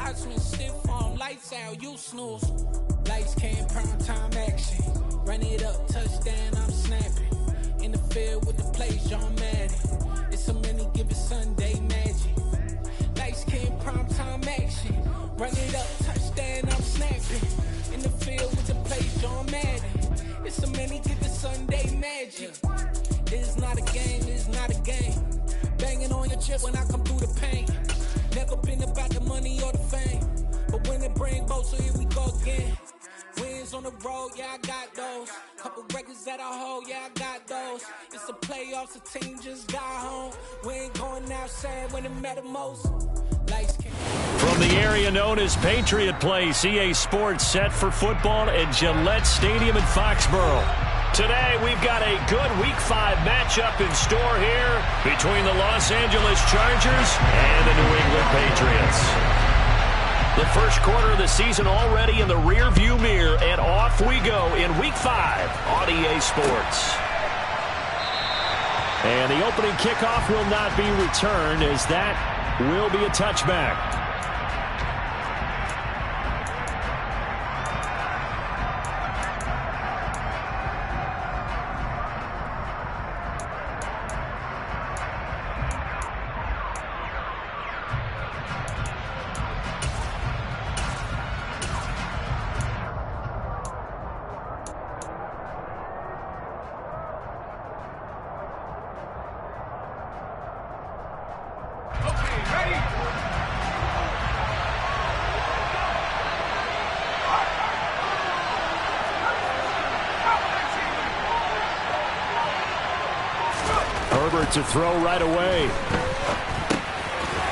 shots when stiff on lights out, you snooze. Lights came, prime time action. Run it up, touchdown, I'm snapping. In the field with the plays, John Madden. It's so many, give it Sunday magic. Lights came, prime time action. Run it up, touchdown, I'm snapping. In the field with the plays, John Madden. It's so many, give it Sunday magic. It's not a game, it's not a game. Banging on your chip when I come through the pain. Never been about the money or the fame. But when it bring both, so here we go again. Wins on the road, yeah, I got those. Couple records that I hold, yeah, I got those. It's the playoffs, the team just got home. We ain't going outside when it matter most. From the area known as Patriot Place, EA Sports set for football at Gillette Stadium in Foxborough. Today, we've got a good Week 5 matchup in store here between the Los Angeles Chargers and the New England Patriots. The first quarter of the season already in the rearview mirror, and off we go in Week 5 on EA Sports. And the opening kickoff will not be returned, as that will be a touchback. To throw right away.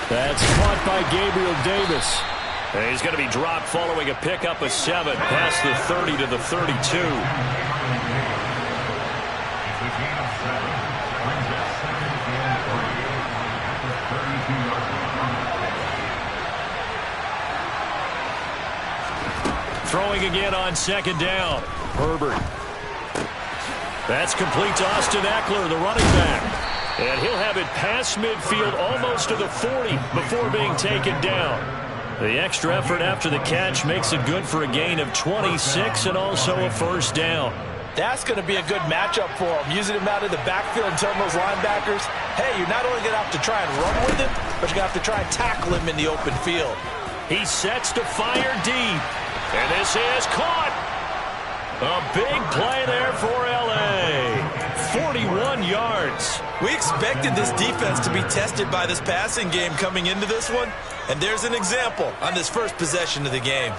That's caught by Gabriel Davis. And he's going to be dropped following a pickup of 7 past the 30 to the 32. Throwing again on second down. Herbert. That's complete to Austin Eckler, the running back. And he'll have it past midfield almost to the 40 before being taken down. The extra effort after the catch makes it good for a gain of 26 and also a first down. That's going to be a good matchup for him. Using him out of the backfield and telling those linebackers, hey, you're not only going to have to try and run with him, but you're going to have to try and tackle him in the open field. He sets to fire deep. And this is caught. A big play there for L.A. 41 yards. We expected this defense to be tested by this passing game coming into this one, and there's an example on this first possession of the game.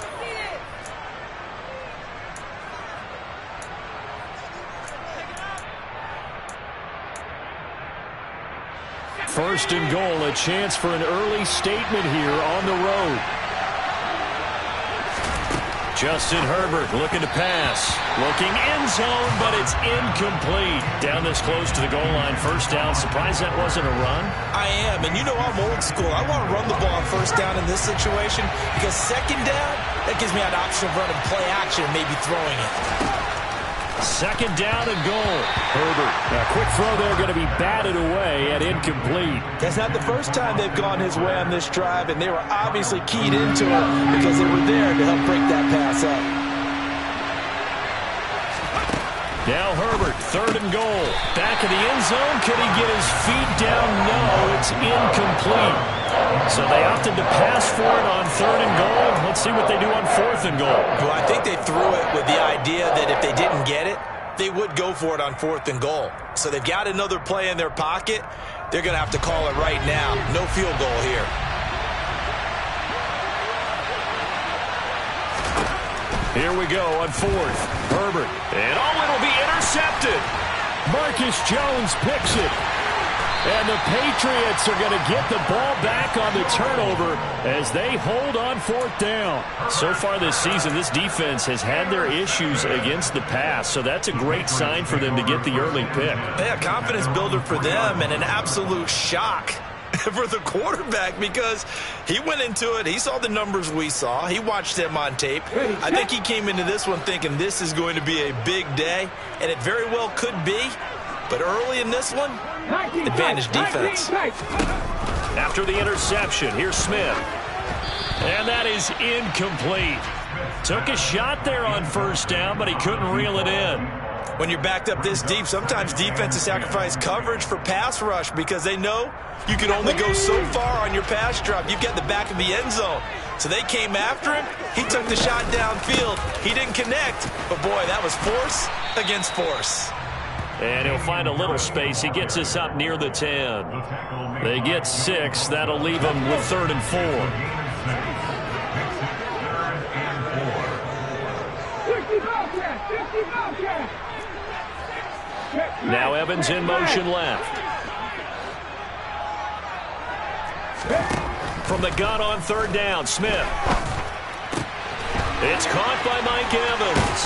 First and goal, a chance for an early statement here on the road. Justin Herbert looking to pass. Looking end zone, but it's incomplete. Down this close to the goal line. First down. Surprised that wasn't a run? I am, and you know I'm old school. I want to run the ball on first down in this situation because second down, that gives me an option of running play action and maybe throwing it. Second down and goal. Herbert. A quick throw there going to be batted away and incomplete. That's not the first time they've gone his way on this drive, and they were obviously keyed into it because they were there to help break that pass up. Now Herbert, third and goal. Back in the end zone. Could he get his feet down? No, it's incomplete. So they opted to pass for it on third and goal. Let's see what they do on fourth and goal. Well, I think they threw it with the idea that if they didn't get it, they would go for it on fourth and goal. So they've got another play in their pocket. They're going to have to call it right now. No field goal here. Here we go on fourth. Herbert. And it'll be intercepted. Marcus Jones picks it. And the Patriots are going to get the ball back on the turnover as they hold on fourth down. So far this season, this defense has had their issues against the pass, so that's a great sign for them to get the early pick. Yeah, confidence builder for them and an absolute shock for the quarterback because he went into it. He saw the numbers we saw. He watched them on tape. I think he came into this one thinking this is going to be a big day, and it very well could be. But early in this one, advantage defense. After the interception, here's Smith. And that is incomplete. Took a shot there on first down, but he couldn't reel it in. When you're backed up this deep, sometimes defenses sacrifice coverage for pass rush because they know you can only go so far on your pass drop. You get the back of the end zone. So they came after him. He took the shot downfield. He didn't connect. But, boy, that was force against force. And he'll find a little space. He gets us up near the 10. They get 6. That'll leave them with 3rd and 4. Now Evans in motion left. From the gun on 3rd down, Smith. It's caught by Mike Evans.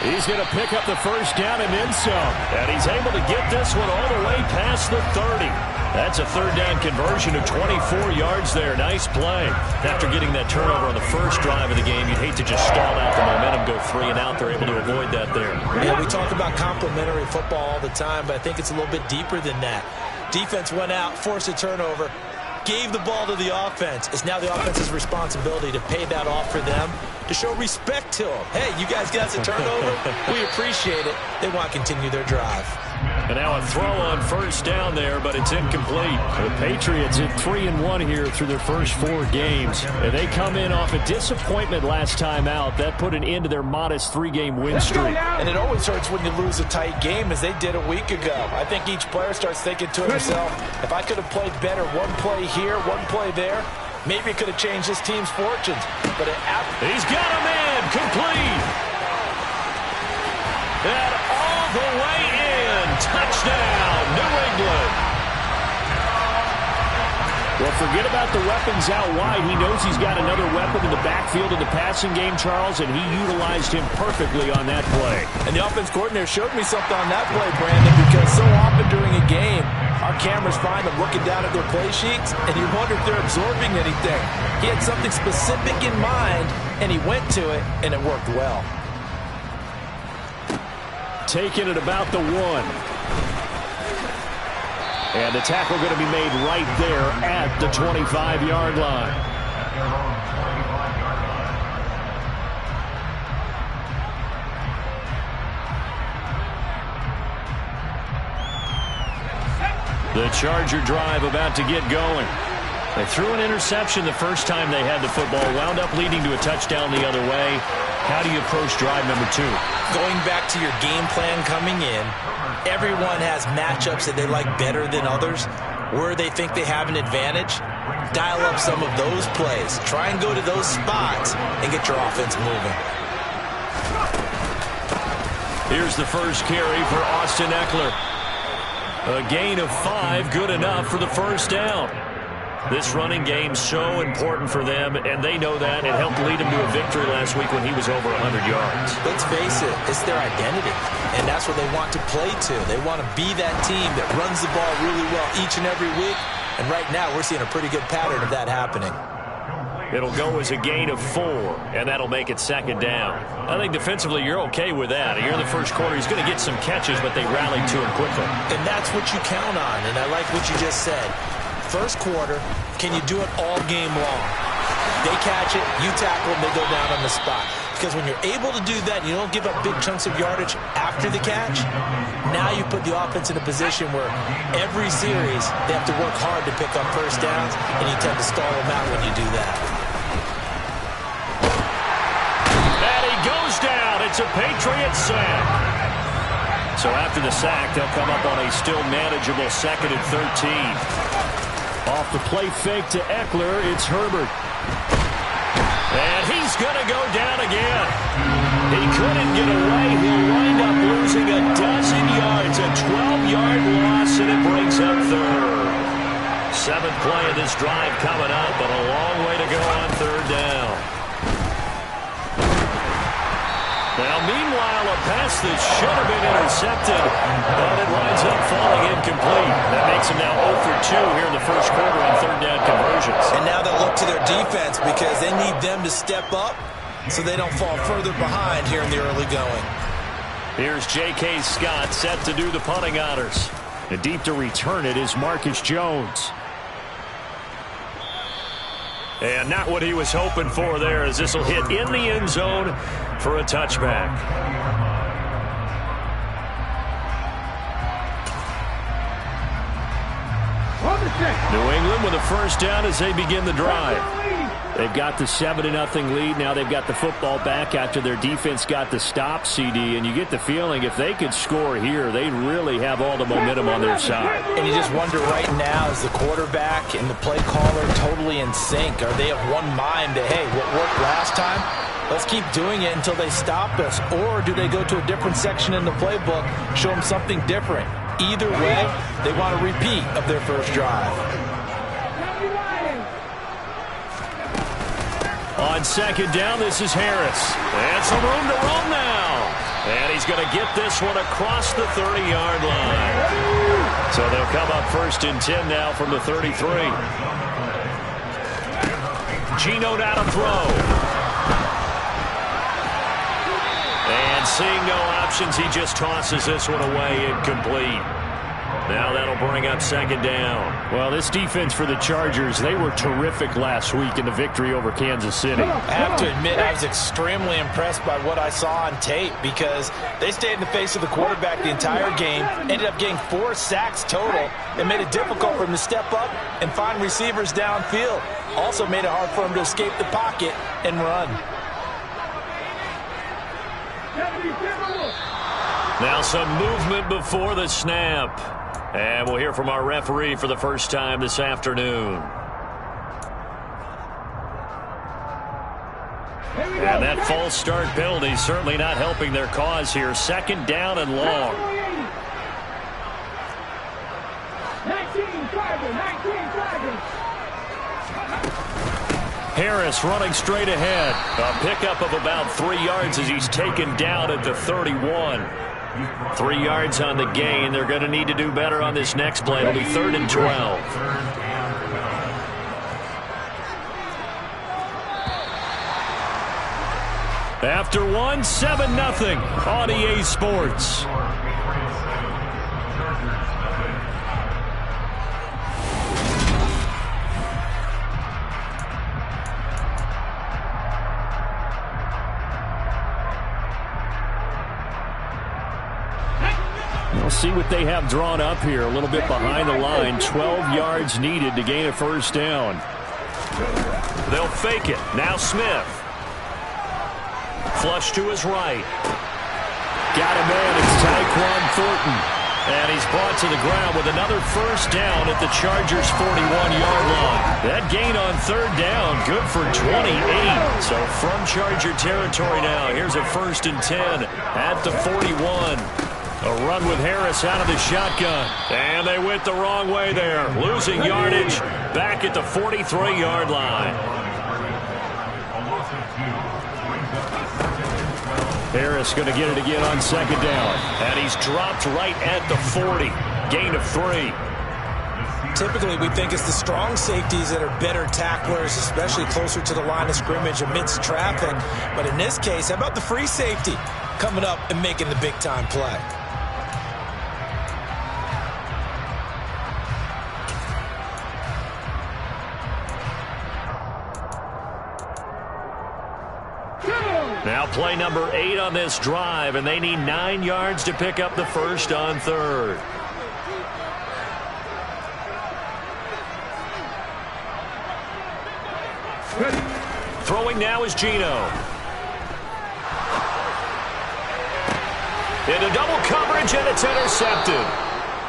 He's going to pick up the first down and then some. And he's able to get this one all the way past the 30. That's a 3rd down conversion of 24 yards there. Nice play. After getting that turnover on the first drive of the game, you'd hate to just stall out the momentum, go 3 and out. They're able to avoid that there. Yeah, we talk about complementary football all the time, but I think it's a little bit deeper than that. Defense went out, forced a turnover, gave the ball to the offense. It's now the offense's responsibility to pay that off for them, to show respect to them. Hey, you guys got us a turnover? We appreciate it. They want to continue their drive. And now a throw on first down there, but it's incomplete. The Patriots at 3-1 here through their first 4 games. And they come in off a disappointment last time out. That put an end to their modest 3-game win streak. And it always hurts when you lose a tight game, as they did a week ago. I think each player starts thinking to himself, if I could have played better one play here, one play there, maybe it could have changed this team's fortunes. But he's got a man complete. And all the way in. Touchdown, New England. Well, forget about the weapons out wide. He knows he's got another weapon in the backfield in the passing game, Charles, and he utilized him perfectly on that play. And the offense coordinator showed me something on that play, Brandon, because so often during a game, our cameras find them looking down at their play sheets, and you wonder if they're absorbing anything. He had something specific in mind, and he went to it, and it worked well. Taking it about the 1. And the tackle going to be made right there at the 25-yard line. The Charger drive about to get going. They threw an interception the first time they had the football, wound up leading to a touchdown the other way. How do you approach drive number 2? Going back to your game plan coming in, everyone has matchups that they like better than others, where they think they have an advantage. Dial up some of those plays. Try and go to those spots and get your offense moving. Here's the first carry for Austin Eckler. A gain of 5, good enough for the first down. This running game so important for them, and they know that. It helped lead them to a victory last week when he was over 100 yards. Let's face it, it's their identity, and that's what they want to play to. They want to be that team that runs the ball really well each and every week, and right now we're seeing a pretty good pattern of that happening. It'll go as a gain of 4, and that'll make it 2nd down. I think defensively you're okay with that. Here in the first quarter, he's going to get some catches, but they rallied to him quickly. And that's what you count on, and I like what you just said. First quarter, can you do it all game long? They catch it, you tackle them, they go down on the spot. Because when you're able to do that, you don't give up big chunks of yardage after the catch, now you put the offense in a position where every series they have to work hard to pick up first downs, and you tend to stall them out when you do that. And he goes down. It's a Patriot sack. So after the sack, they'll come up on a still manageable 2nd and 13. Off the play fake to Eckler, it's Herbert. And he's going to go down again. He couldn't get away. He'll wind up losing a dozen yards, a 12-yard loss, and it brings up 3rd. 7th play of this drive coming up, but a long way to go on 3rd down. Now, meanwhile, a pass that should have been intercepted, but it winds up falling incomplete. That makes him now 0 for 2 here in the first quarter on 3rd down conversions. And now they'll look to their defense because they need them to step up so they don't fall further behind here in the early going. Here's J.K. Scott set to do the punting honors. And deep to return it is Marcus Jones. And not what he was hoping for there, as this will hit in the end zone for a touchback. New England with a first down as they begin the drive. They've got the 7-0 lead. Now they've got the football back after their defense got the stop, CD. And you get the feeling if they could score here, they'd really have all the momentum on their side. And you just wonder right now, is the quarterback and the play caller totally in sync? Are they of one mind that, hey, what worked last time, let's keep doing it until they stop us? Or do they go to a different section in the playbook, show them something different? Either way, they want a repeat of their first drive. On second down, this is Harris. And some room to run now. And he's going to get this one across the 30-yard line. So they'll come up first and 10 now from the 33. Geno now to throw. And seeing no options, he just tosses this one away incomplete. Now that'll bring up second down. Well, this defense for the Chargers, they were terrific last week in the victory over Kansas City. I have to admit, I was extremely impressed by what I saw on tape because they stayed in the face of the quarterback the entire game, ended up getting 4 sacks total, and made it difficult for him to step up and find receivers downfield. Also made it hard for him to escape the pocket and run. Now some movement before the snap. And we'll hear from our referee for the first time this afternoon. And that false start penalty certainly not helping their cause here. Second down and long. 19 Harris running straight ahead. A pickup of about 3 yards as he's taken down at the 31. 3 yards on the gain. They're going to need to do better on this next play. It'll be 3rd and 12. After one, 7-0 on EA Sports. We'll see what they have drawn up here. A little bit behind the line. 12 yards needed to gain a first down. They'll fake it. Now Smith. Flush to his right. Got a man. It's Tyquan Thornton. And he's brought to the ground with another first down at the Chargers' 41-yard line. That gain on 3rd down, good for 28. So from Charger territory now, here's a 1st and 10 at the 41. A run with Harris out of the shotgun. And they went the wrong way there. Losing yardage back at the 43-yard line. Harris going to get it again on 2nd down. And he's dropped right at the 40. Gain of 3. Typically, we think it's the strong safeties that are better tacklers, especially closer to the line of scrimmage amidst traffic. But in this case, how about the free safety coming up and making the big-time play? Now play number 8 on this drive, and they need 9 yards to pick up the first on 3rd. Throwing now is Geno. Into double coverage, and it's intercepted.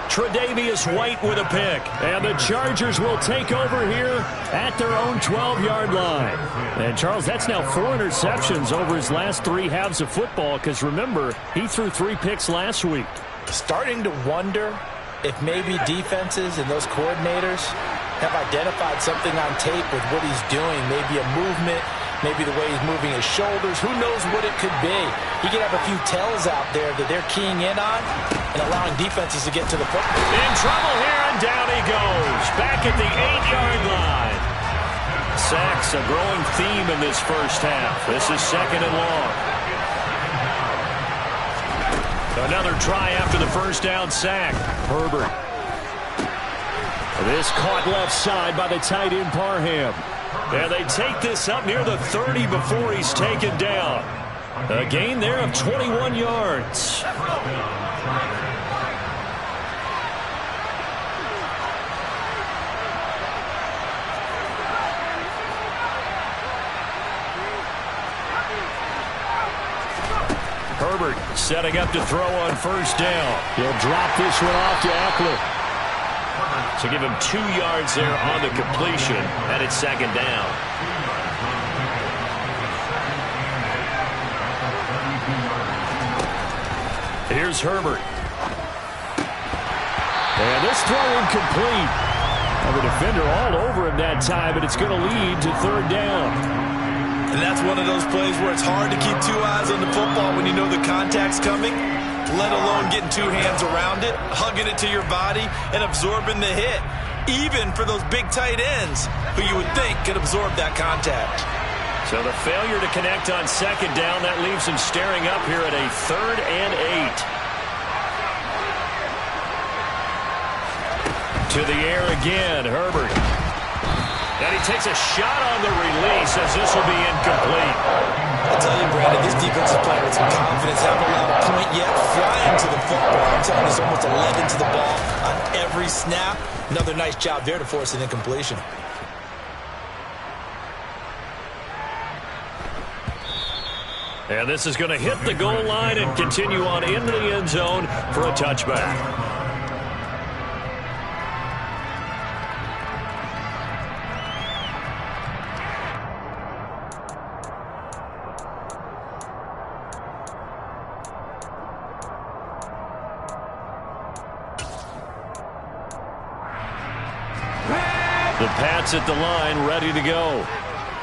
Tre'Davious White with a pick. And the Chargers will take over here at their own 12-yard line. And, Charles, that's now 4 interceptions over his last 3 halves of football because, remember, he threw 3 picks last week. Starting to wonder if maybe defenses and those coordinators have identified something on tape with what he's doing. Maybe a movement, maybe the way he's moving his shoulders. Who knows what it could be? He could have a few tells out there that they're keying in on and allowing defenses to get to the football. In trouble here, and down he goes. Back at the 8-yard line. Sacks, a growing theme in this first half. This is 2nd and long. Another try after the first down sack. Herbert. This caught left side by the tight end Parham. And they take this up near the 30 before he's taken down. A gain there of 21 yards. Herbert setting up to throw on first down. He'll drop this one off to Eckler. So give him 2 yards there on the completion, and it's second down. Here's Herbert. And this throw incomplete. Well, the defender all over him that time, but it's going to lead to third down. And that's one of those plays where it's hard to keep 2 eyes on the football when you know the contact's coming, let alone getting 2 hands around it, hugging it to your body, and absorbing the hit, even for those big tight ends who you would think could absorb that contact. So the failure to connect on second down, that leaves him staring up here at a 3rd and 8. To the air again, Herbert. And he takes a shot on the release as this will be incomplete. I'll tell you, Brandon, this defense is playing with some confidence. Haven't allowed a point yet. Flying to the football. I'm telling you, it's almost 11 to the ball on every snap. Another nice job there to force an incompletion. And this is going to hit the goal line and continue on into the end zone for a touchback. The Pats at the line, ready to go.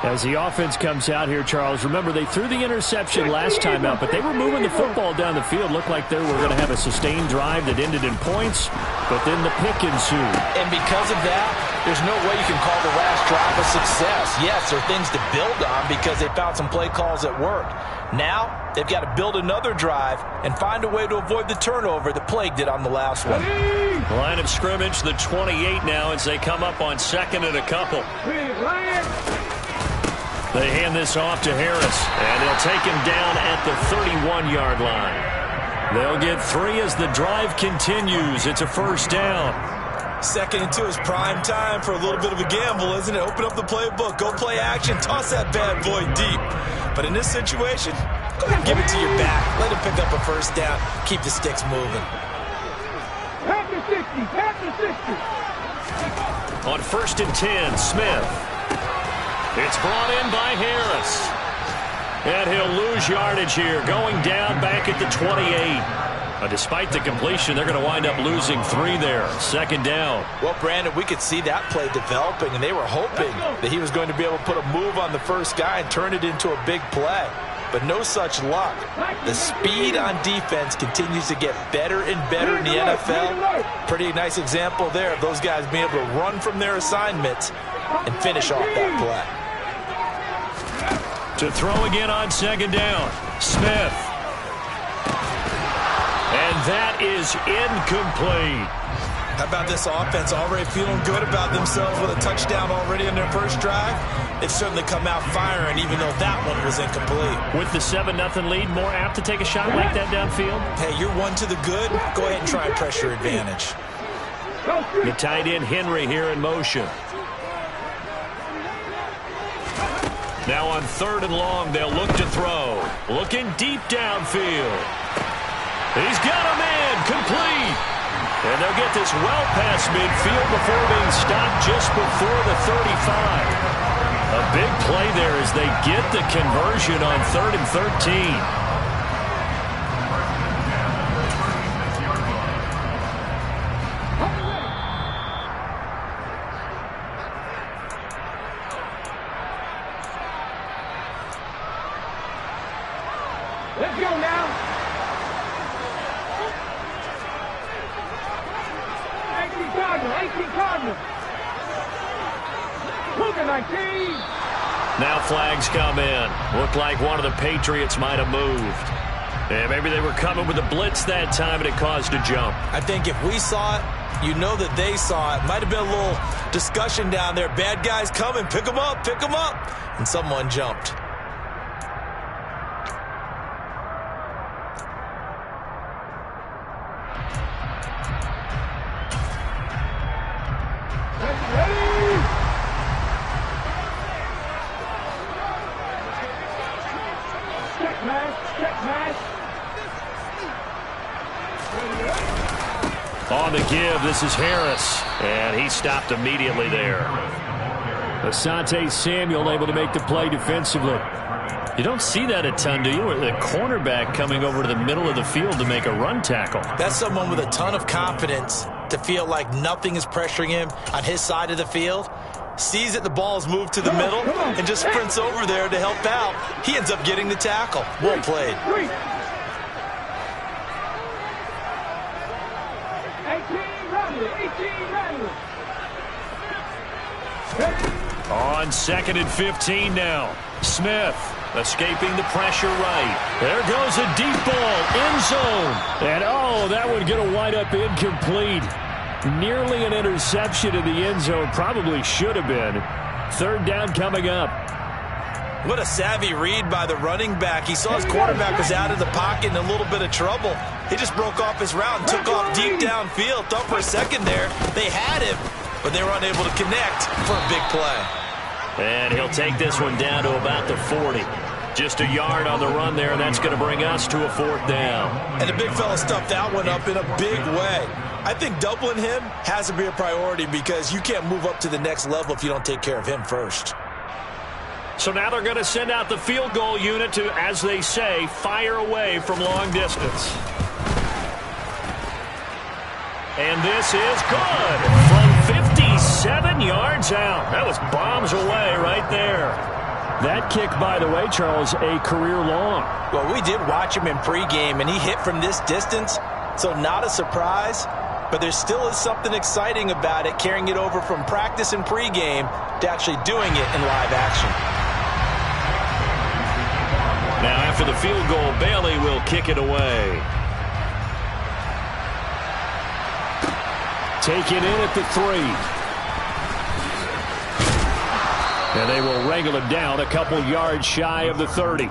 As the offense comes out here, Charles, remember they threw the interception last time out, but they were moving the football down the field. Looked like they were going to have a sustained drive that ended in points, but then the pick ensued. And because of that, there's no way you can call the last drive a success. Yes, there are things to build on because they found some play calls that worked. Now, they've got to build another drive and find a way to avoid the turnover that plagued it on the last one. Line of scrimmage, the 28 now as they come up on 2nd and a couple. They hand this off to Harris, and they'll take him down at the 31-yard line. They'll get 3 as the drive continues. It's a first down. 2nd and 2 is prime time for a little bit of a gamble, isn't it? Open up the playbook, go play action, toss that bad boy deep. But in this situation, go ahead and give it to your back. Let him pick up a first down. Keep the sticks moving. Pass the 60, pass the 60. On 1st and 10, Smith. It's brought in by Harris. And he'll lose yardage here, going down back at the 28. Despite the completion, they're going to wind up losing 3 there. 2nd down. Well, Brandon, we could see that play developing, and they were hoping that he was going to be able to put a move on the first guy and turn it into a big play. But no such luck. The speed on defense continues to get better and better in the NFL. Pretty nice example there of those guys being able to run from their assignments and finish off that play. To throw again on 2nd down, Smith. And that is incomplete. How about this offense already feeling good about themselves with a touchdown already in their first drive? They've certainly come out firing, even though that one was incomplete. With the 7-0 lead, more apt to take a shot like that downfield? Hey, you're 1 to the good. Go ahead and try and press your advantage. The tight end Henry here in motion. Now on 3rd and long, they'll look to throw. Looking deep downfield. He's got him in, complete. And they'll get this well past midfield before being stopped just before the 35. A big play there as they get the conversion on 3rd and 13. Let's go now. 18 Cardinals. Look at 19. Now flags come in. Looked like one of the Patriots might have moved. And maybe they were coming with a blitz that time and it caused a jump. I think if we saw it, You know that they saw it. Might have been a little discussion down there. Bad guys coming. Pick them up. Pick them up. And someone jumped. On the give, this is Harris. And he stopped immediately there. Asante Samuel able to make the play defensively. You don't see that a ton, do you? The cornerback coming over to the middle of the field to make a run tackle. That's someone with a ton of confidence to feel like nothing is pressuring him on his side of the field. Sees that the ball's moved to the middle and just sprints over there to help out. He ends up getting the tackle. Well played. 18 On 2nd and 15 now. Smith escaping the pressure right. There goes a deep ball, end zone. And that one going to wind up incomplete. Nearly an interception in the end zone. Probably should have been. 3rd down coming up. What a savvy read by the running back. He saw his quarterback was out of the pocket in a little bit of trouble. He just broke off his route and took off deep downfield. Thought for a second there they had him, but they were unable to connect for a big play. And he'll take this one down to about the 40. Just a yard on the run there, and that's going to bring us to a 4th down. And the big fella stuffed that one up in a big way. I think doubling him has to be a priority because you can't move up to the next level if you don't take care of him first. So now they're going to send out the field goal unit to, as they say, fire away from long distance. And this is good from 57 yards out. That was bombs away right there. That kick, by the way, Charles, a career long. Well, we did watch him in pregame, and he hit from this distance, so not a surprise. But there still is something exciting about it, carrying it over from practice and pregame to actually doing it in live action. Now, after the field goal, Bailey will kick it away. Taken in at the 3. And they will wrangle it down a couple yards shy of the 30.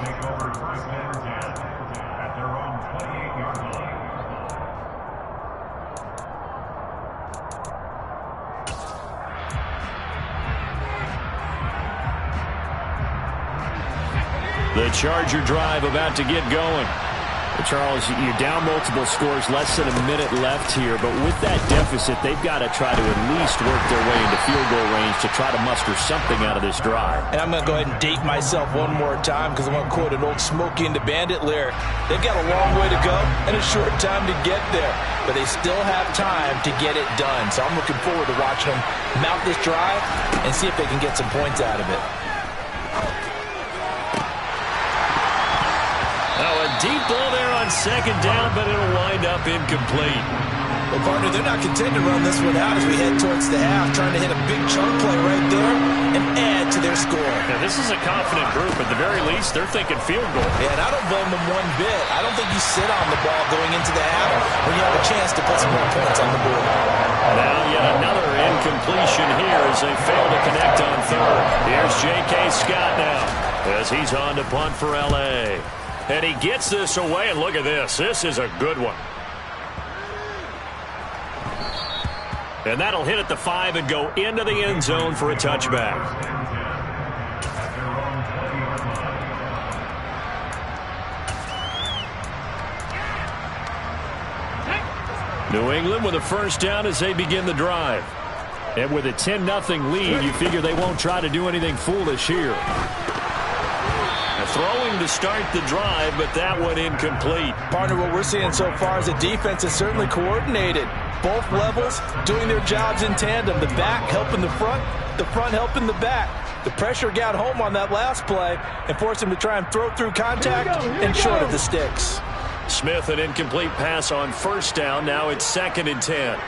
The Charger drive about to get going. Charles, you're down multiple scores, less than a minute left here, but with that deficit, they've got to try to at least work their way into field goal range to try to muster something out of this drive. And I'm going to go ahead and date myself one more time because I'm going to quote an old Smokey and the Bandit lyric. They've got a long way to go and a short time to get there, but they still have time to get it done. So I'm looking forward to watching them mount this drive and see if they can get some points out of it. Deep ball there on 2nd down, but it'll wind up incomplete. Well, partner, they're not content to run this one out as we head towards the half, trying to hit a big chunk play right there and add to their score. Now, this is a confident group. At the very least, they're thinking field goal. Yeah, and I don't blame them one bit. I don't think you sit on the ball going into the half when you have a chance to put some more points on the board. Now yet another incompletion here as they fail to connect on 3rd. Here's J.K. Scott now as he's on to punt for L.A. And he gets this away, and look at this. This is a good one. And that'll hit at the 5 and go into the end zone for a touchback. New England with a 1st down as they begin the drive. And with a 10-0 lead, you figure they won't try to do anything foolish here. Throwing to start the drive, but that one incomplete. Partner, what we're seeing so far is the defense is certainly coordinated. Both levels doing their jobs in tandem. The back helping the front helping the back. The pressure got home on that last play and forced him to try and throw through contact and short of the sticks. Smith, an incomplete pass on 1st down. Now it's 2nd and 10.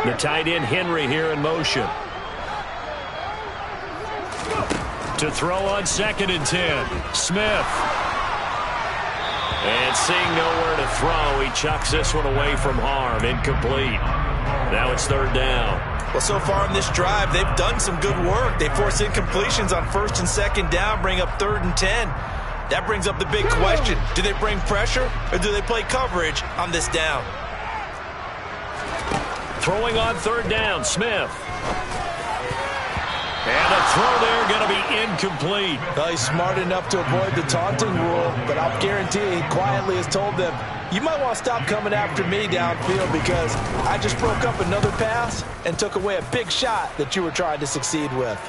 The tight end Henry here in motion. To throw on 2nd and 10. Smith. And seeing nowhere to throw, he chucks this one away from harm. Incomplete. Now it's third down. Well, so far in this drive, they've done some good work. They force incompletions on first and second down, bring up 3rd and 10. That brings up the big question. Do they bring pressure or do they play coverage on this down? Throwing on third down, Smith. And a throw there going to be incomplete. Well, he's smart enough to avoid the taunting rule, but I'll guarantee he quietly has told them, you might want to stop coming after me downfield because I just broke up another pass and took away a big shot that you were trying to succeed with.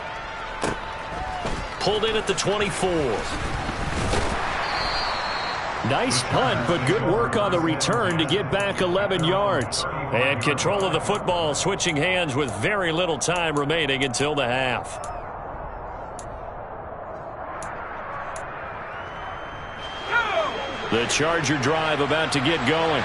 Pulled in at the 24. Nice punt, but good work on the return to get back 11 yards. And control of the football switching hands with very little time remaining until the half. The Charger drive about to get going.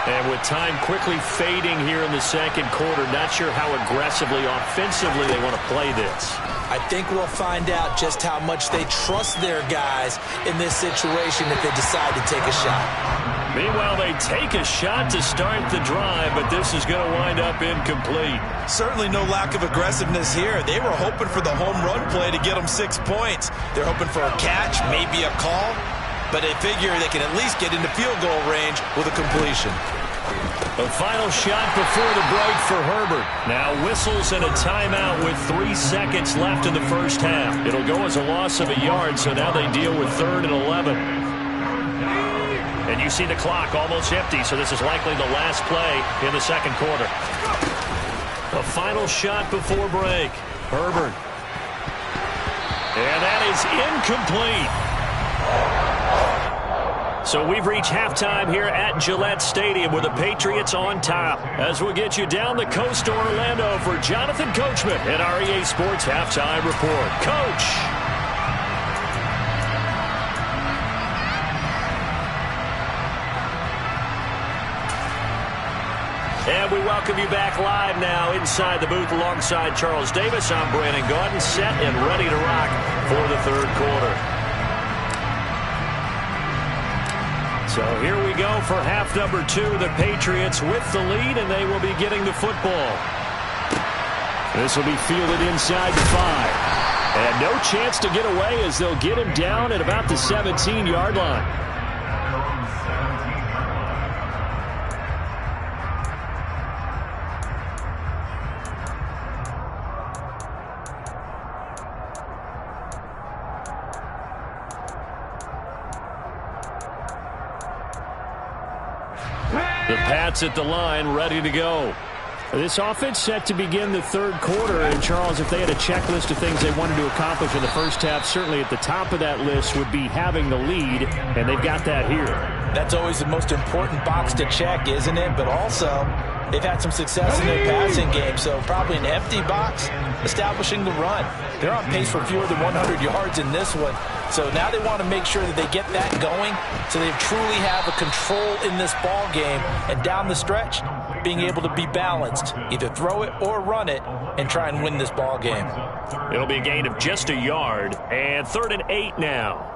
And with time quickly fading here in the second quarter, not sure how aggressively, offensively they want to play this. I think we'll find out just how much they trust their guys in this situation if they decide to take a shot. Meanwhile, they take a shot to start the drive, but this is going to wind up incomplete. Certainly no lack of aggressiveness here. They were hoping for the home run play to get them 6 points. They're hoping for a catch, maybe a call, but they figure they can at least get into field goal range with a completion. A final shot before the break for Herbert. Now whistles and a timeout with 3 seconds left in the first half. It'll go as a loss of a yard, so now they deal with 3rd and 11. And you see the clock almost empty, so this is likely the last play in the second quarter. A final shot before break. Herbert. And that is incomplete. So we've reached halftime here at Gillette Stadium with the Patriots on top. As we'll get you down the coast to Orlando for Jonathan Coachman at REA Sports Halftime Report. Coach. And we welcome you back live now inside the booth alongside Charles Davis. I'm Brandon Gaudin, set and ready to rock for the third quarter. So here we go for half number 2. The Patriots with the lead, and they will be getting the football. This will be fielded inside the 5. And no chance to get away as they'll get him down at about the 17-yard line. The Pats at the line, ready to go. This offense set to begin the third quarter. And, Charles, if they had a checklist of things they wanted to accomplish in the first half, certainly at the top of that list would be having the lead, and they've got that here. That's always the most important box to check, isn't it? But also, they've had some success in their passing game, so probably an empty box establishing the run. They're on pace for fewer than 100 yards in this one. So now they want to make sure that they get that going so they truly have a control in this ball game. And down the stretch, being able to be balanced, either throw it or run it, and try and win this ball game. It'll be a gain of just a yard, and 3rd and 8 now.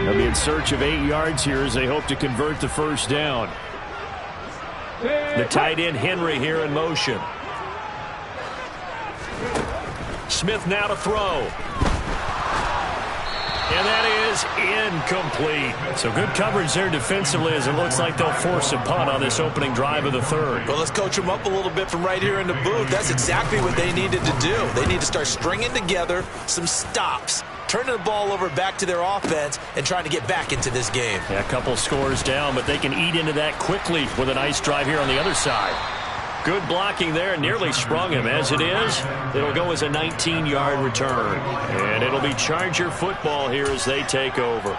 They'll be in search of 8 yards here as they hope to convert the first down. The tight end Henry here in motion. Smith now to throw. And that is incomplete. So good coverage there defensively as it looks like they'll force a punt on this opening drive of the third. Well, let's coach them up a little bit from right here in the booth. That's exactly what they needed to do. They need to start stringing together some stops, turning the ball over back to their offense and trying to get back into this game. Yeah, a couple scores down, but they can eat into that quickly with a nice drive here on the other side. Good blocking there, nearly sprung him. As it is, it'll go as a 19-yard return. And it'll be Charger football here as they take over.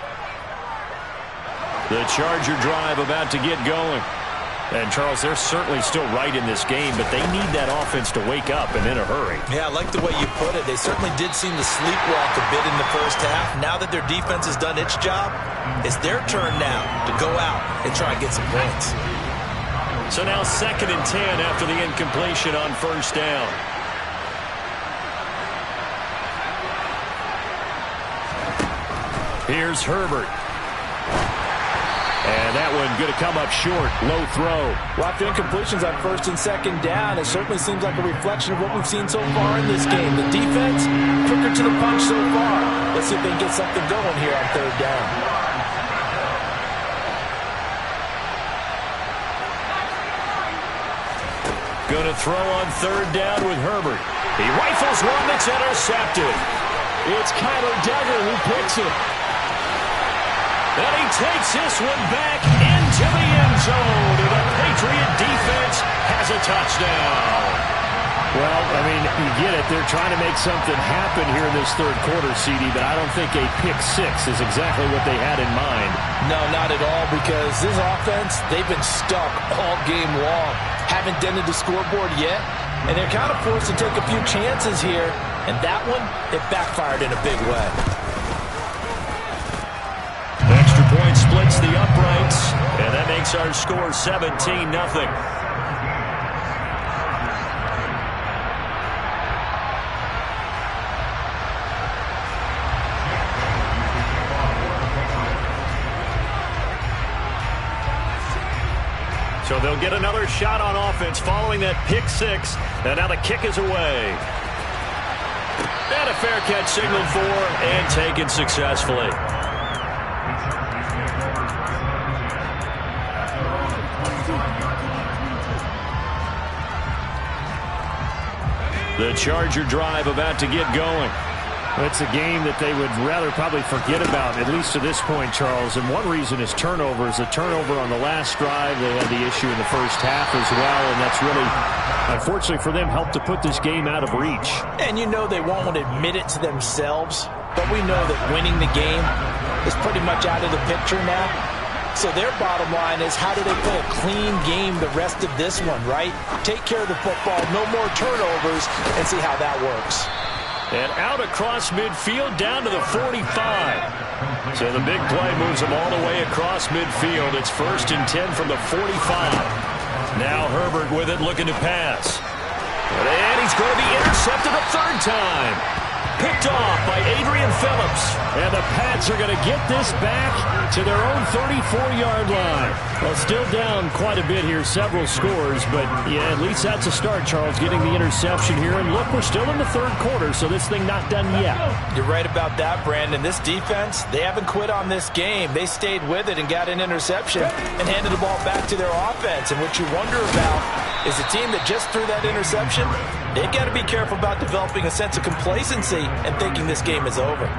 The Charger drive about to get going. And, Charles, they're certainly still right in this game, but they need that offense to wake up and in a hurry. Yeah, I like the way you put it. They certainly did seem to sleepwalk a bit in the first half. Now that their defense has done its job, it's their turn now to go out and try and get some points. So now 2nd and 10 after the incompletion on first down. Here's Herbert. And that one going to come up short. Low throw. Well, after incompletions on first and second down, it certainly seems like a reflection of what we've seen so far in this game. The defense, quicker to the punch so far. Let's see if they can get something going here on third down. Going to throw on third down with Herbert. He rifles one that's intercepted. It's Kyler Duggar who picks it. And he takes this one back into the end zone. And the Patriot defense has a touchdown. Well, I mean, you get it. They're trying to make something happen here in this third quarter, CD, but I don't think a pick six is exactly what they had in mind. No, not at all, because this offense, they've been stuck all game long. Haven't dented the scoreboard yet, and they're kind of forced to take a few chances here. And that one, it backfired in a big way. Extra point splits the uprights, and that makes our score 17-0. So they'll get another shot on offense following that pick six, and now the kick is away. And a fair catch signaled for and taken successfully. The Charger drive about to get going. It's a game that they would rather probably forget about, at least to this point, Charles. And one reason is turnovers. A turnover on the last drive. They had the issue in the first half as well, and that's really, unfortunately for them, helped to put this game out of reach. And you know they won't admit it to themselves, but we know that winning the game is pretty much out of the picture now. So their bottom line is, how do they play a clean game the rest of this one, right? Take care of the football, no more turnovers, and see how that works. And out across midfield down to the 45. So the big play moves them all the way across midfield. It's 1st and 10 from the 45. Now Herbert with it, looking to pass. And he's going to be intercepted a third time. Picked off by Adrian Phillips. And the Pats are going to get this back to their own 34-yard line. Well, still down quite a bit here, several scores, but yeah, at least that's a start, Charles, getting the interception here. And look, we're still in the third quarter, so this thing not done yet. You're right about that, Brandon. This defense, they haven't quit on this game. They stayed with it and got an interception and handed the ball back to their offense. And what you wonder about is the team that just threw that interception, they've got to be careful about developing a sense of complacency and thinking this game is over.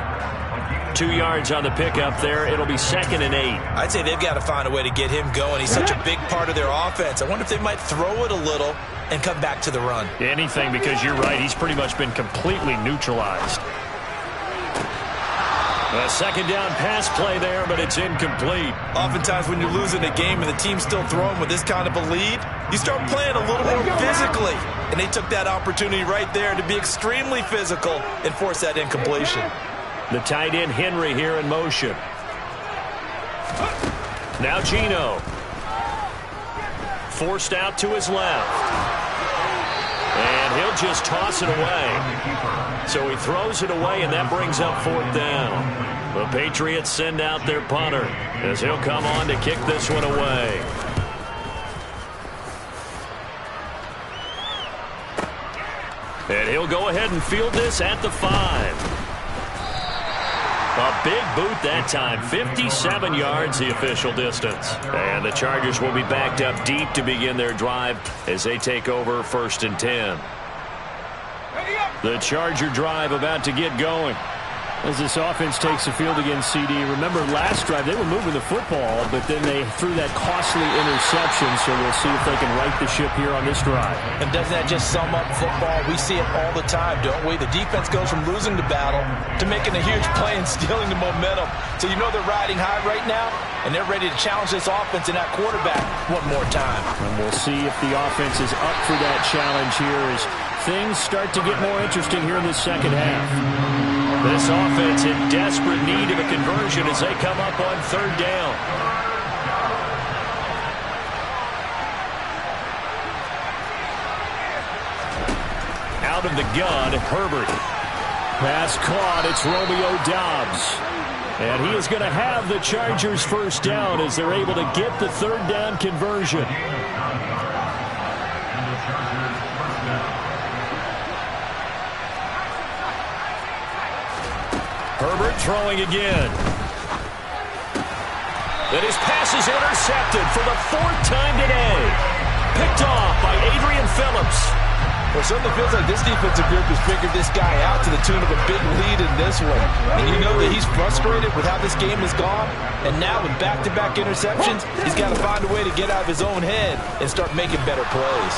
2 yards on the pickup there. It'll be 2nd and 8. I'd say they've got to find a way to get him going. He's such a big part of their offense. I wonder if they might throw it a little and come back to the run. Anything, because you're right. He's pretty much been completely neutralized. A second down pass play there, but it's incomplete. Oftentimes when you're losing a game and the team's still throwing with this kind of a lead, you start playing a little more physically. And they took that opportunity right there to be extremely physical and force that incompletion. The tight end Henry here in motion. Now Geno. Forced out to his left. And he'll just toss it away. So he throws it away, and that brings up 4th down. The Patriots send out their punter as he'll come on to kick this one away. And he'll go ahead and field this at the 5. A big boot that time. 57 yards the official distance. And the Chargers will be backed up deep to begin their drive as they take over 1st and 10. The Charger drive about to get going. As this offense takes the field against CD, remember last drive they were moving the football, but then they threw that costly interception, so we'll see if they can right the ship here on this drive. And doesn't that just sum up football? We see it all the time, don't we? The defense goes from losing the battle to making a huge play and stealing the momentum. So you know they're riding high right now, and they're ready to challenge this offense and that quarterback one more time. And we'll see if the offense is up for that challenge here as things start to get more interesting here in the second half. This offense in desperate need of a conversion as they come up on 3rd down. Out of the gun, Herbert. Pass caught. It's Romeo Doubs. And he is going to have the Chargers first down as they're able to get the third down conversion. Herbert throwing again. And his pass is intercepted for the fourth time today. Picked off by Adrian Phillips. Well, it certainly feels like this defensive group has figured this guy out to the tune of a big lead in this one. And you know that he's frustrated with how this game has gone. And now with back-to-back interceptions, he's got to find a way to get out of his own head and start making better plays.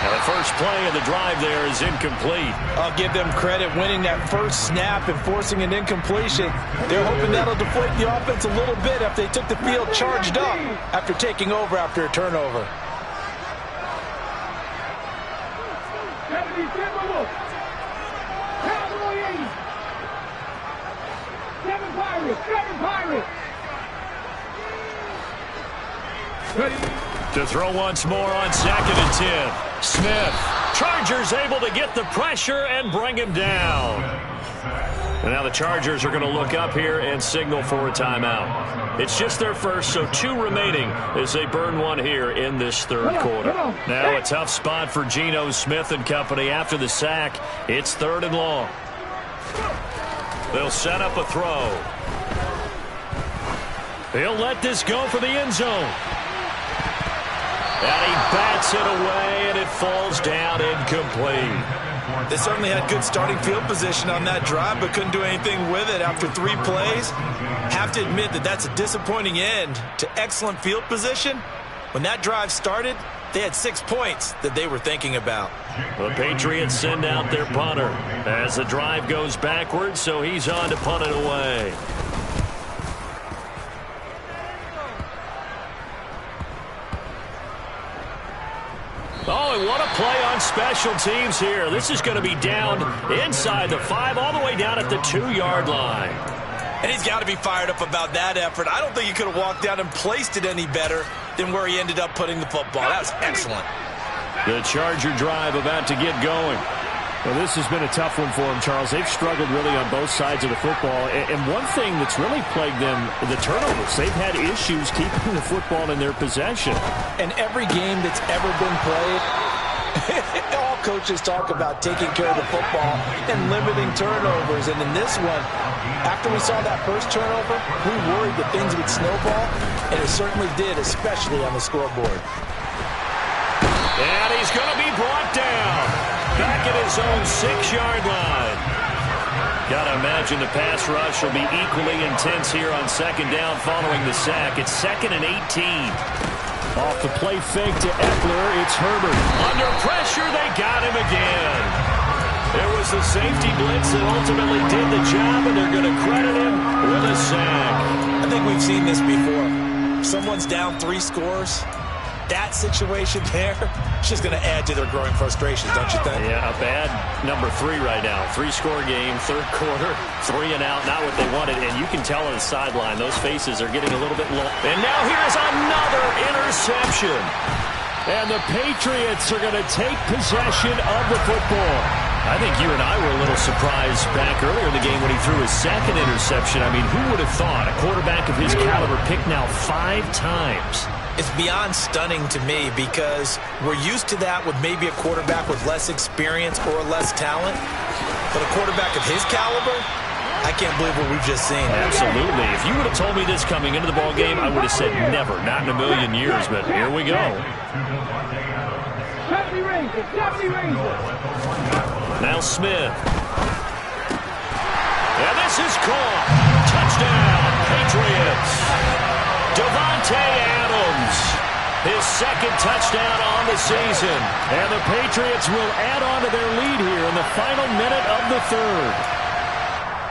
Now the first play of the drive there is incomplete. I'll give them credit winning that first snap and forcing an incompletion. They're hoping that'll deflate the offense a little bit after they took the field charged up after taking over after a turnover. To throw once more on 2nd and 10. Smith. Chargers able to get the pressure and bring him down. And now the Chargers are going to look up here and signal for a timeout. It's just their first, so 2 remaining as they burn one here in this third quarter. Now a tough spot for Geno Smith and company after the sack. It's 3rd and long. They'll set up a throw. He'll let this go for the end zone. And he bats it away, and it falls down incomplete. They certainly had good starting field position on that drive, but couldn't do anything with it after 3 plays. Have to admit that that's a disappointing end to excellent field position. When that drive started, they had 6 points that they were thinking about. The Patriots send out their punter as the drive goes backwards, so he's on to punt it away. Oh, and what a play on special teams here. This is going to be down inside the 5, all the way down at the 2-yard line. And he's got to be fired up about that effort. I don't think he could have walked down and placed it any better than where he ended up putting the football. That was excellent. The Charger drive about to get going. Well, this has been a tough one for them, Charles. They've struggled really on both sides of the football. And one thing that's really plagued them, the turnovers. They've had issues keeping the football in their possession. And every game that's ever been played, all coaches talk about taking care of the football and limiting turnovers. And in this one, after we saw that first turnover, we worried that things would snowball, and it certainly did, especially on the scoreboard. And he's going to be brought down. Back at his own 6-yard line. Got to imagine the pass rush will be equally intense here on 2nd down following the sack. It's 2nd and 18. Off the play fake to Eckler, it's Herbert. Under pressure, they got him again. There was the safety blitz that ultimately did the job, and they're going to credit him with a sack. I think we've seen this before. Someone's down 3 scores. That situation there, it's just going to add to their growing frustrations, don't you think? Yeah, a bad number 3 right now. 3-score game, 3rd quarter, 3 and out, not what they wanted. And you can tell on the sideline, those faces are getting a little bit low. And now here's another interception. And the Patriots are going to take possession of the football. I think you and I were a little surprised back earlier in the game when he threw his 2nd interception. I mean, who would have thought a quarterback of his caliber picked now 5 times? It's beyond stunning to me because we're used to that with maybe a quarterback with less experience or less talent. But a quarterback of his caliber, I can't believe what we've just seen. Absolutely. If you would have told me this coming into the ball game, I would have said never, not in a million years. But here we go. Now Smith. And this is caught. Touchdown, Patriots. Devontae Adams, his 2nd touchdown on the season. And the Patriots will add on to their lead here in the final minute of the 3rd.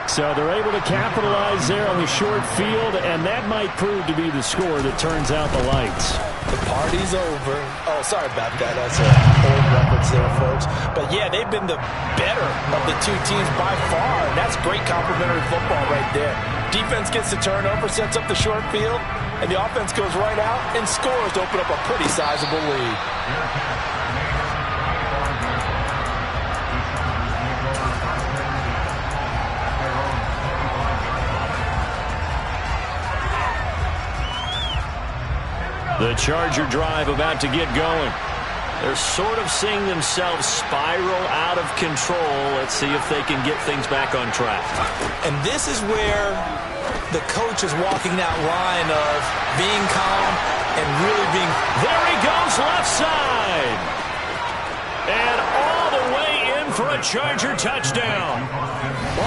So they're able to capitalize there on the short field, and that might prove to be the score that turns out the lights. The party's over. Oh, sorry about that. That's an old reference there, folks. But, yeah, they've been the better of the 2 teams by far, and that's great complimentary football right there. Defense gets the turnover, sets up the short field, and the offense goes right out and scores to open up a pretty sizable lead. The Charger drive about to get going. They're sort of seeing themselves spiral out of control. Let's see if they can get things back on track. And this is where the coach is walking that line of being calm and really being... There he goes, left side. And all the way in for a Charger touchdown.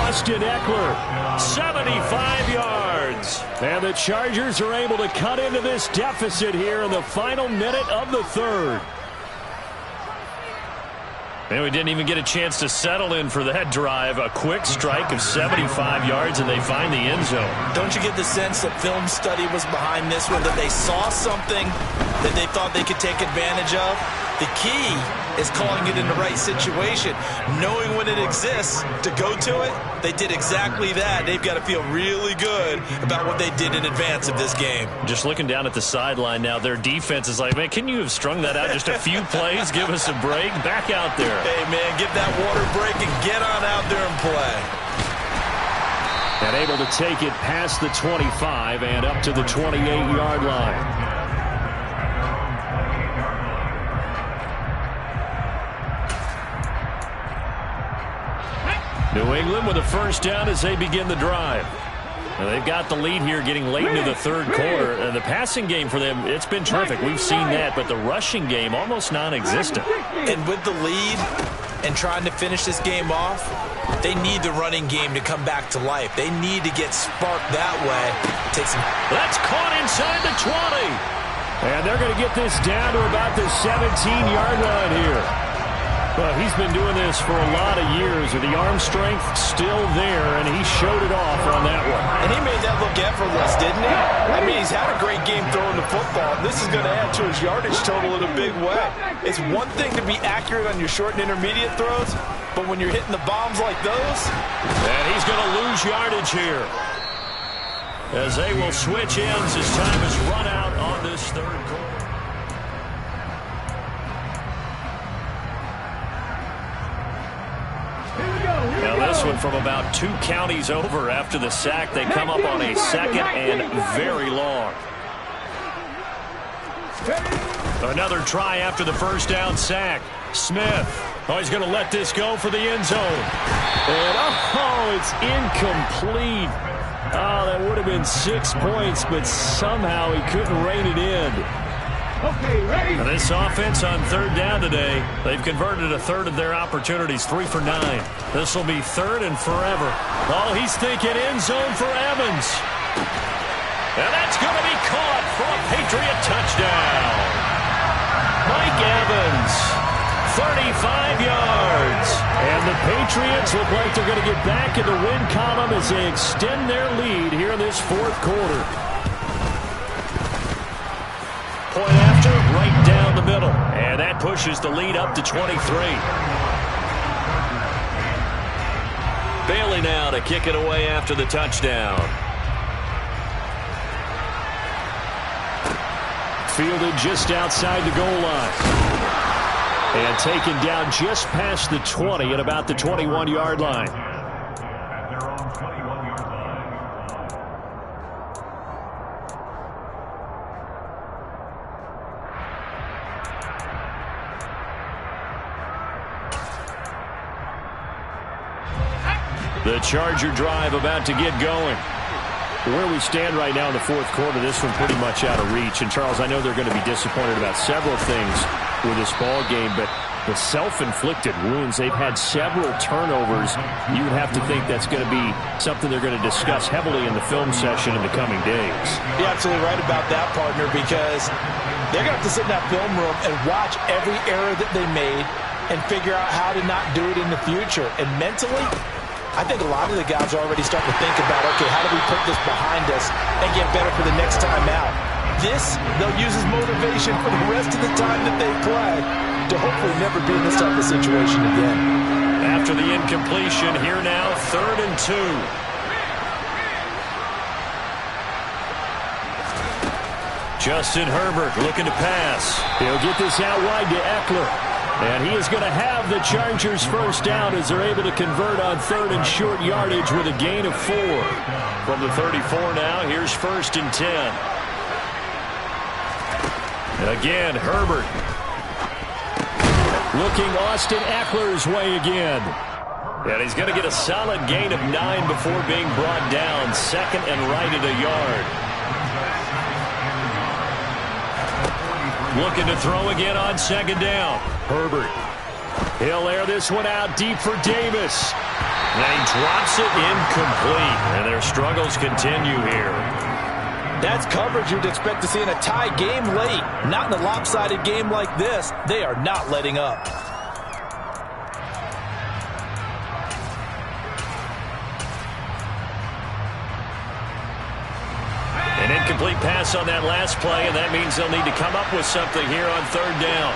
Austin Eckler, 75 yards. And the Chargers are able to cut into this deficit here in the final minute of the third. And we didn't even get a chance to settle in for that drive. A quick strike of 75 yards, and they find the end zone. Don't you get the sense that film study was behind this one, that they saw something that they thought they could take advantage of? The key is calling it in the right situation, knowing when it exists to go to it. They did exactly that. They've got to feel really good about what they did in advance of this game. Just looking down at the sideline now, their defense is like, man, can you have strung that out just a few plays? Give us a break. Back out there. Hey, man, get that water break and get on out there and play. And able to take it past the 25 and up to the 28-yard line. New England with a first down as they begin the drive. Now they've got the lead here getting late into the third quarter. And the passing game for them, it's been terrific. We've seen that, but the rushing game almost non-existent. And with the lead and trying to finish this game off, they need the running game to come back to life. They need to get sparked that way. That's caught inside the 20. And they're going to get this down to about the 17-yard line here. Well, he's been doing this for a lot of years, with the arm strength still there, and he showed it off on that one. And he made that look effortless, didn't he? I mean, he's had a great game throwing the football. This is going to add to his yardage total in a big way. It's one thing to be accurate on your short and intermediate throws, but when you're hitting the bombs like those... And he's going to lose yardage here, as they will switch ends as time has run out on this third quarter. Now this one from about 2 counties over after the sack. They come up on a second and very long. Another try after the first down sack. Smith. Oh, he's going to let this go for the end zone. And it's incomplete. Oh, that would have been 6 points, but somehow he couldn't rein it in. Okay, ready? Now this offense on third down today, they've converted a third of their opportunities, 3 for 9. This will be third and forever. Oh, he's thinking end zone for Evans. And that's going to be caught for a Patriot touchdown. Mike Evans, 35 yards. And the Patriots look like they're going to get back in the win column as they extend their lead here in this fourth quarter. Point after, right down the middle. And that pushes the lead up to 23. Bailey now to kick it away after the touchdown. Fielded just outside the goal line. And taken down just past the 20 at about the 21-yard line. The Charger drive about to get going. Where we stand right now in the fourth quarter, this one pretty much out of reach. And, Charles, I know they're going to be disappointed about several things with this ball game, but the self-inflicted wounds, they've had several turnovers. You would have to think that's going to be something they're going to discuss heavily in the film session in the coming days. You're absolutely right about that, partner, because they're going to have to sit in that film room and watch every error that they made and figure out how to not do it in the future. And mentally, I think a lot of the guys are already starting to think about, okay, how do we put this behind us and get better for the next time out? This, they'll use as motivation for the rest of the time that they play to hopefully never be in this type of situation again. After the incompletion, here now, 3rd and 2. Justin Herbert looking to pass. He'll get this out wide to Eckler. And he is going to have the Chargers first down as they're able to convert on 3rd and short yardage with a gain of 4. From the 34 now, here's 1st and 10. Again, Herbert. Looking Austin Eckler's way again. And he's going to get a solid gain of 9 before being brought down. Second and right at a yard. Looking to throw again on second down. Herbert. He'll air this one out deep for Davis. And he drops it incomplete. And their struggles continue here. That's coverage you'd expect to see in a tie game late. Not in a lopsided game like this. They are not letting up. An incomplete pass on that last play, and that means they'll need to come up with something here on third down.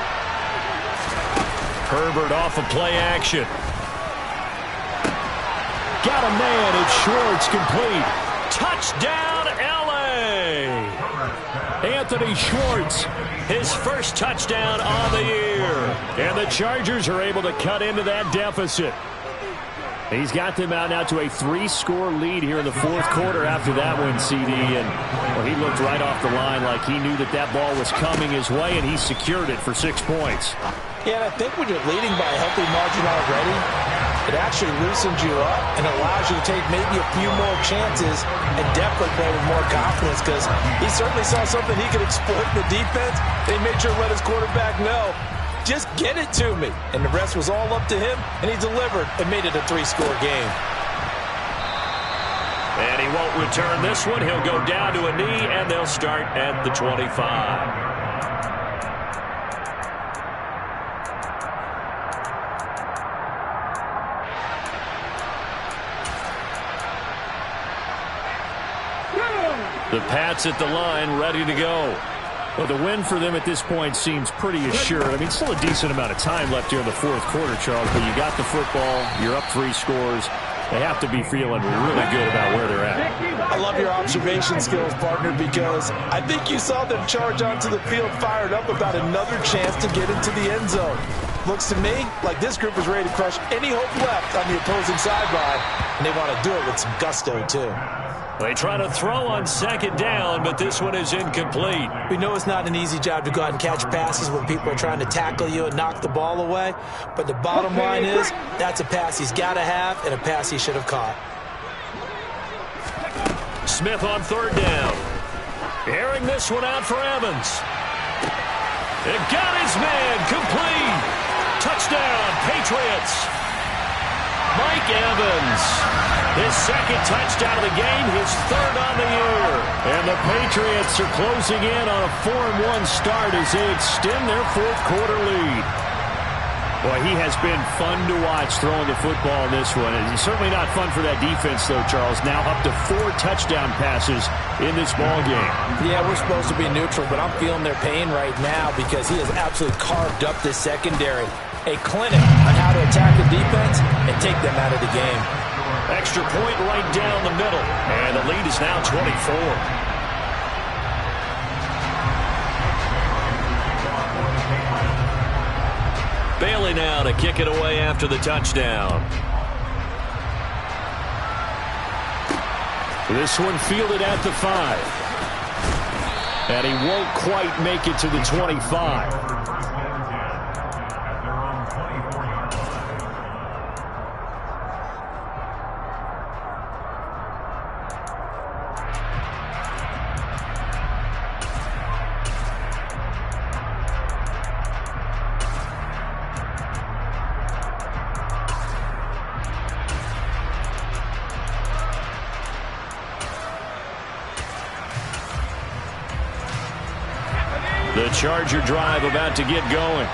Herbert off of play action. Got a man. It's Schwartz, complete. Touchdown, L.A. Anthony Schwartz, his first touchdown on the year. And the Chargers are able to cut into that deficit. He's got them out now to a 3-score lead here in the fourth quarter after that one, CD. And well, he looked right off the line like he knew that that ball was coming his way, and he secured it for 6 points. Yeah, and I think when you're leading by a healthy margin already, it actually loosens you up and allows you to take maybe a few more chances and definitely play with more confidence, because he certainly saw something he could exploit in the defense. They made sure to let his quarterback know, just get it to me. And the rest was all up to him, and he delivered and made it a 3-score game. And he won't return this one. He'll go down to a knee, and they'll start at the 25. The Pats at the line, ready to go. Well, the win for them at this point seems pretty assured. I mean, still a decent amount of time left here in the fourth quarter, Charles, but you got the football, you're up 3 scores. They have to be feeling really good about where they're at. I love your observation skills, partner, because I think you saw them charge onto the field fired up about another chance to get into the end zone. Looks to me like this group is ready to crush any hope left on the opposing sideline, and they want to do it with some gusto, too. They try to throw on second down, but this one is incomplete. We know it's not an easy job to go out and catch passes when people are trying to tackle you and knock the ball away, but the bottom line is that's a pass he's got to have and a pass he should have caught. Smith on third down. Airing this one out for Evans. It got his man, complete. Touchdown, Patriots. Mike Evans, his second touchdown of the game, his third on the year. And the Patriots are closing in on a 4-1 start as they extend their fourth quarter lead. Boy, he has been fun to watch throwing the football in this one. It's certainly not fun for that defense, though, Charles. Now up to 4 touchdown passes in this ball game. Yeah, we're supposed to be neutral, but I'm feeling their pain right now because he has absolutely carved up this secondary. A clinic on how to attack the defense and take them out of the game. Extra point right down the middle. And the lead is now 24. Bailey now to kick it away after the touchdown. This one fielded at the 5. And he won't quite make it to the 25. The Charger drive about to get going.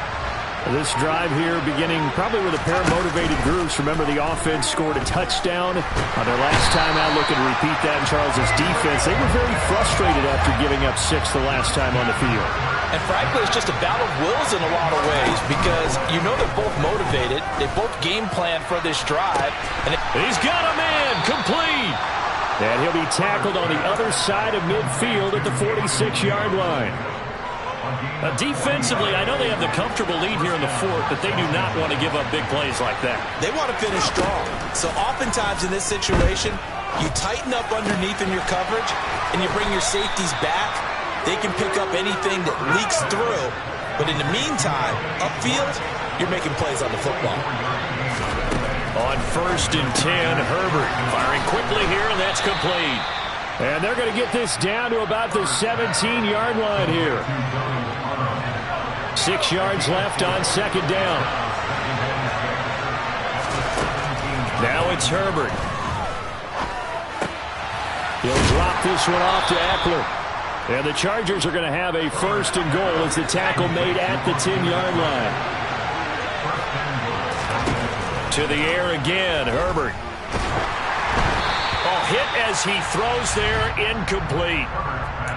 This drive here beginning probably with a pair of motivated groups. Remember, the offense scored a touchdown on their last time out. Looking to repeat that in Charles's defense. They were very frustrated after giving up 6 the last time on the field. And frankly, it's just a battle of wills in a lot of ways because you know they're both motivated. They both game plan for this drive. And he's got a man, complete. And he'll be tackled on the other side of midfield at the 46-yard line. Defensively, I know they have the comfortable lead here in the fourth, but they do not want to give up big plays like that. They want to finish strong. So oftentimes in this situation, you tighten up underneath in your coverage, and you bring your safeties back, they can pick up anything that leaks through. But in the meantime, upfield, you're making plays on the football. On 1st and 10, Herbert firing quickly here, and that's complete. And they're going to get this down to about the 17-yard line here. 6 yards left on 2nd down. Now it's Herbert. He'll drop this one off to Eckler. And the Chargers are going to have a 1st and goal as the tackle made at the 10-yard line. To the air again, Herbert. Oh, hit as he throws there, incomplete.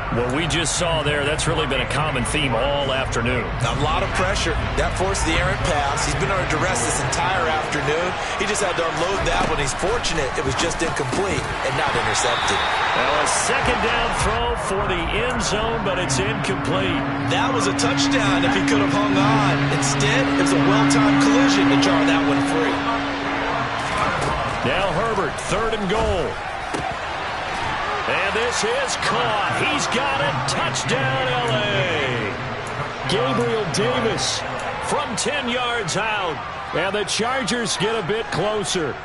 What we just saw there, that's really been a common theme all afternoon. A lot of pressure. That forced the errant pass. He's been under duress this entire afternoon. He just had to unload that one. He's fortunate it was just incomplete and not intercepted. Now a 2nd down throw for the end zone, but it's incomplete. That was a touchdown if he could have hung on. Instead, it was a well-timed collision to jar that one free. Now Herbert, 3rd and goal. And this is caught. He's got it. Touchdown, L.A. Gabriel Davis from 10 yards out. And the Chargers get a bit closer.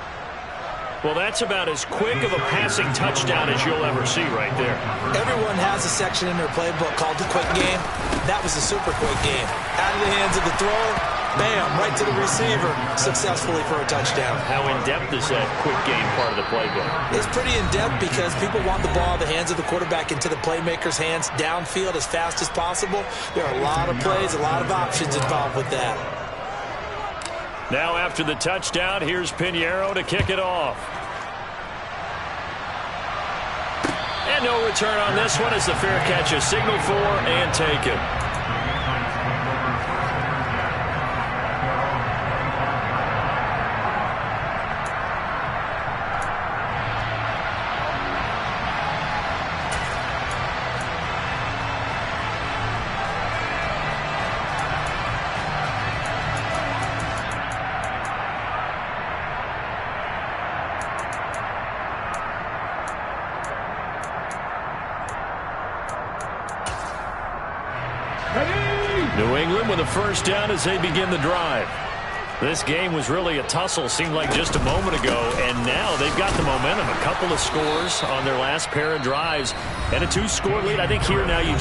Well, that's about as quick of a passing touchdown as you'll ever see right there. Everyone has a section in their playbook called the quick game. That was a super quick game. Out of the hands of the thrower, bam, right to the receiver, successfully for a touchdown. How in-depth is that quick game part of the playbook? It's pretty in-depth because people want the ball in the hands of the quarterback into the playmaker's hands downfield as fast as possible. There are a lot of plays, a lot of options involved with that. Now after the touchdown, here's Pinheiro to kick it off. And no return on this one as the fair catch is signaled for and taken. New England with a 1st down as they begin the drive. This game was really a tussle, seemed like just a moment ago, and now they've got the momentum. A couple of scores on their last pair of drives and a 2-score lead. I think here now you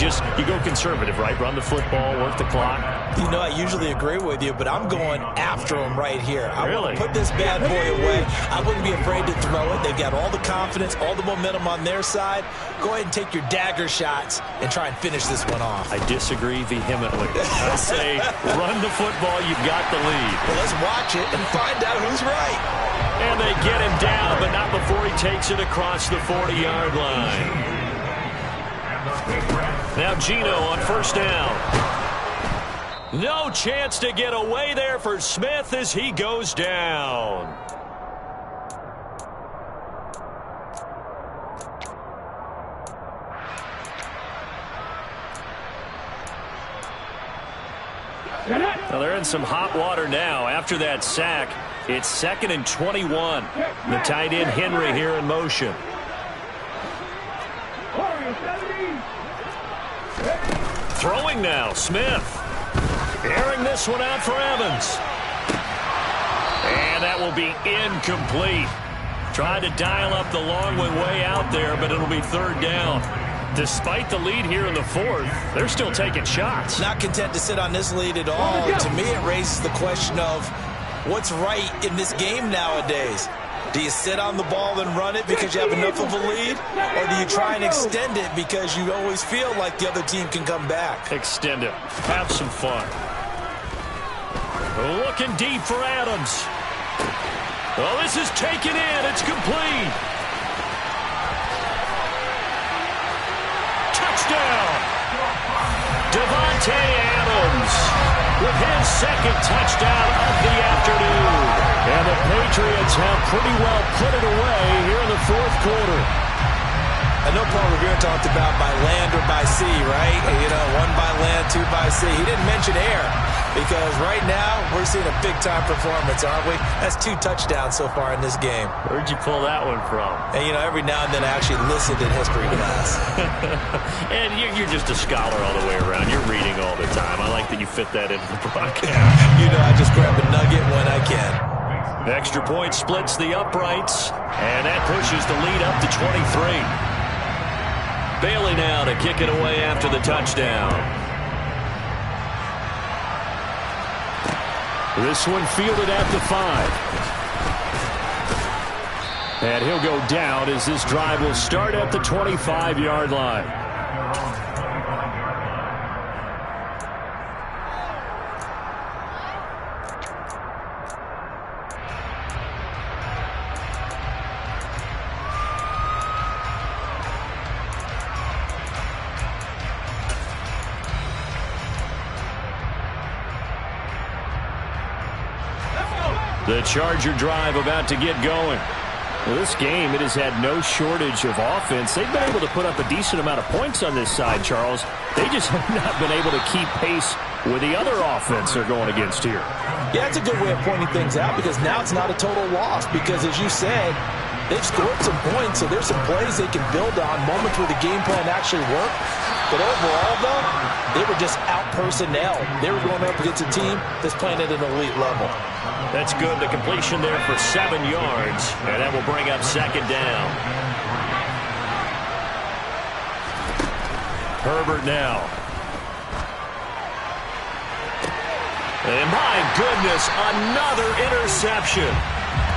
go conservative, right? Run the football, work the clock. You know, I usually agree with you, but I'm going after him right here. I want to put this bad boy away. I wouldn't be afraid to throw it. They've got all the confidence, all the momentum on their side. Go ahead and take your dagger shots and try and finish this one off. I disagree vehemently. I say run the football. You've got the lead. Well, let's watch it and find out who's right. And they get him down, but not before he takes it across the 40-yard line. Now Gino on 1st down. No chance to get away there for Smith as he goes down. Well, they're in some hot water now. After that sack, it's 2nd and 21. The tight end Henry here in motion. Throwing now, Smith. Airing this one out for Evans. And that will be incomplete. Tried to dial up the long one way out there, but it'll be 3rd down. Despite the lead here in the 4th, they're still taking shots. Not content to sit on this lead at all. To me, it raises the question of what's right in this game nowadays. Do you sit on the ball and run it because you have enough of a lead? Or do you try and extend it because you always feel like the other team can come back? Extend it. Have some fun. Looking deep for Adams. Well, this is taken in. It's complete. Touchdown. Davante Adams with his 2nd touchdown of the afternoon. And the Patriots have pretty well put it away here in the 4th quarter. I know Paul Revere talked about by land or by sea, right? You know, one by land, two by sea. He didn't mention air because right now we're seeing a big-time performance, aren't we? That's 2 touchdowns so far in this game. Where'd you pull that one from? And, you know, every now and then I actually listened in history class. And you're just a scholar all the way around. You're reading all the time. I like that you fit that into the broadcast. You know, I just grab a nugget when I can. Extra point splits the uprights, and that pushes the lead up to 23. Bailey now to kick it away after the touchdown. This one fielded at the 5. And he'll go down as this drive will start at the 25-yard line. The Charger drive about to get going. Well, this game, it has had no shortage of offense. They've been able to put up a decent amount of points on this side, Charles. They just have not been able to keep pace with the other offense they're going against here. Yeah, it's a good way of pointing things out because now it's not a total loss because, as you said, they've scored some points, so there's some plays they can build on, moments where the game plan actually worked. But overall, though, they were just out-personnel. They were going up against a team that's playing at an elite level. That's good. The completion there for 7 yards, and that will bring up second down. Herbert now. And my goodness, another interception.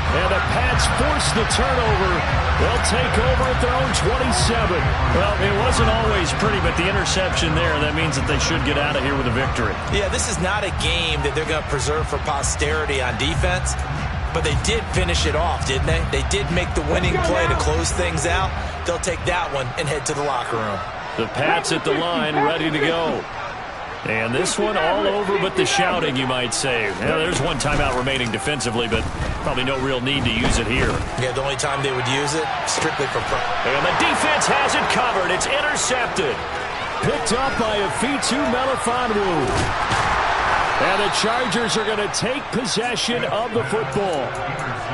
And the Pats force the turnover. They'll take over at their own 27. Well, it wasn't always pretty, but the interception there, that means that they should get out of here with a victory. Yeah, this is not a game that they're going to preserve for posterity on defense, but they did finish it off, didn't they? They did make the winning play to close things out. They'll take that one and head to the locker room. The Pats at the line, ready to go. And this one all over but the shouting, you might say. Yeah, there's one timeout remaining defensively, but probably no real need to use it here. Yeah, the only time they would use it, strictly for pressure. And the defense has it covered. It's intercepted. Picked up by Afitu Melifonwu. And the Chargers are going to take possession of the football.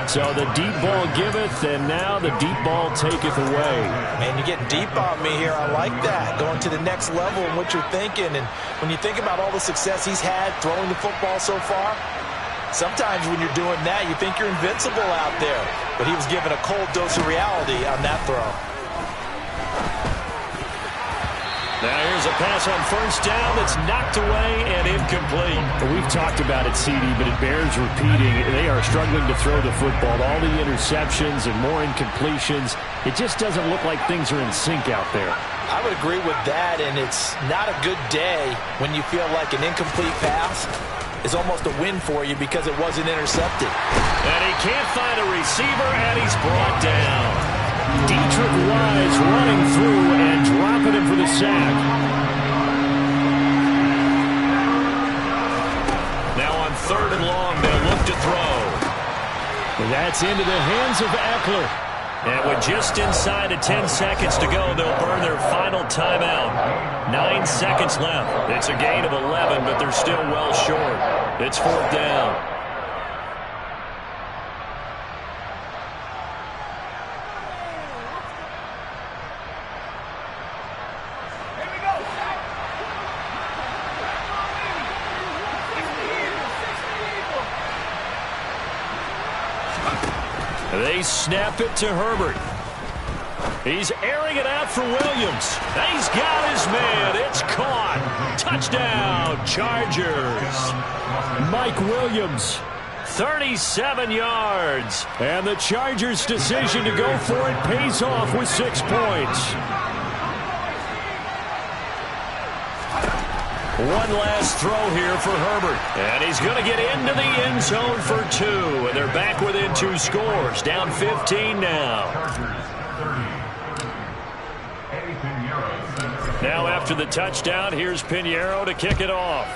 So the deep ball giveth, and now the deep ball taketh away. Man, you're getting deep on me here. I like that. Going to the next level in what you're thinking. And when you think about all the success he's had throwing the football so far, sometimes when you're doing that, you think you're invincible out there. But he was given a cold dose of reality on that throw. Now here's a pass on first down that's knocked away and incomplete. Well, we've talked about it, CD, but it bears repeating. They are struggling to throw the football. All the interceptions and more incompletions. It just doesn't look like things are in sync out there. I would agree with that, and it's not a good day when you feel like an incomplete pass is almost a win for you because it wasn't intercepted. And he can't find a receiver, and he's brought down. Dietrich Wise running through and dropping him for the sack. Now on 3rd and long, they'll look to throw. And that's into the hands of Eckler. And with just inside of 10 seconds to go, they'll burn their final timeout. 9 seconds left. It's a gain of 11, but they're still well short. It's 4th down. They snap it to Herbert. He's airing it out for Williams. He's got his man. It's caught. Touchdown, Chargers. Mike Williams. 37 yards. And the Chargers' decision to go for it pays off with 6 points. One last throw here for Herbert. And he's going to get into the end zone for 2. And they're back within 2 scores. Down 15 now. Now after the touchdown, here's Pinheiro to kick it off.